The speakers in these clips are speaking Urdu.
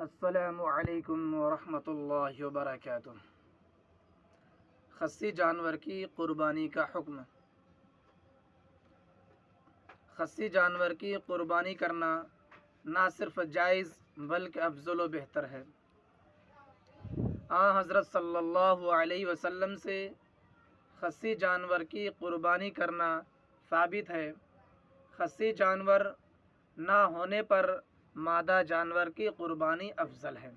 السلام علیکم ورحمۃ اللہ وبرکاتہ۔ خصی جانور کی قربانی کا حکم۔ خصی جانور کی قربانی کرنا نہ صرف جائز بلکہ افضل و بہتر ہے۔ حضرت صلی اللہ علیہ وسلم سے خصی جانور کی قربانی کرنا ثابت ہے۔ خصی جانور نہ ہونے پر مادہ جانور کی قربانی افضل ہے۔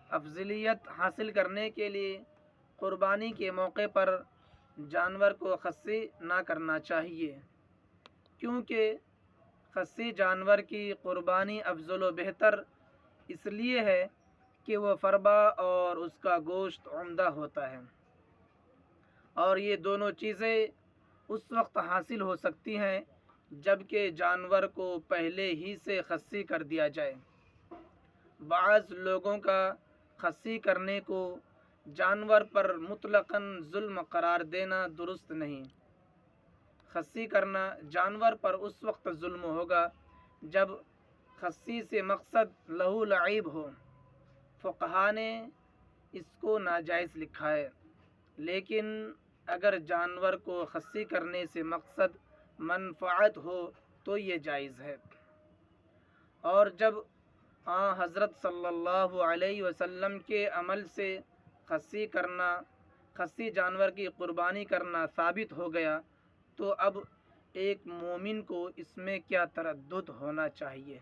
افضلیت حاصل کرنے کے لیے قربانی کے موقع پر جانور کو خصی نہ کرنا چاہیے، کیونکہ خصی جانور کی قربانی افضل و بہتر اس لیے ہے کہ وہ فربا اور اس کا گوشت عمدہ ہوتا ہے، اور یہ دونوں چیزیں اس وقت حاصل ہو سکتی ہیں جبکہ جانور کو پہلے ہی سے خصی کر دیا جائے۔ بعض لوگوں کا خصی کرنے کو جانور پر مطلقاً ظلم قرار دینا درست نہیں۔ خصی کرنا جانور پر اس وقت ظلم ہوگا جب خصی سے مقصد لہو لعیب ہو۔ فقہا نے اس کو ناجائز لکھا ہے، لیکن اگر جانور کو خصی کرنے سے مقصد منفعت ہو تو یہ جائز ہے۔ اور جب حضرت صلی اللہ علیہ وسلم کے عمل سے خصی جانور کی قربانی کرنا ثابت ہو گیا تو اب ایک مومن کو اس میں کیا تردد ہونا چاہیے۔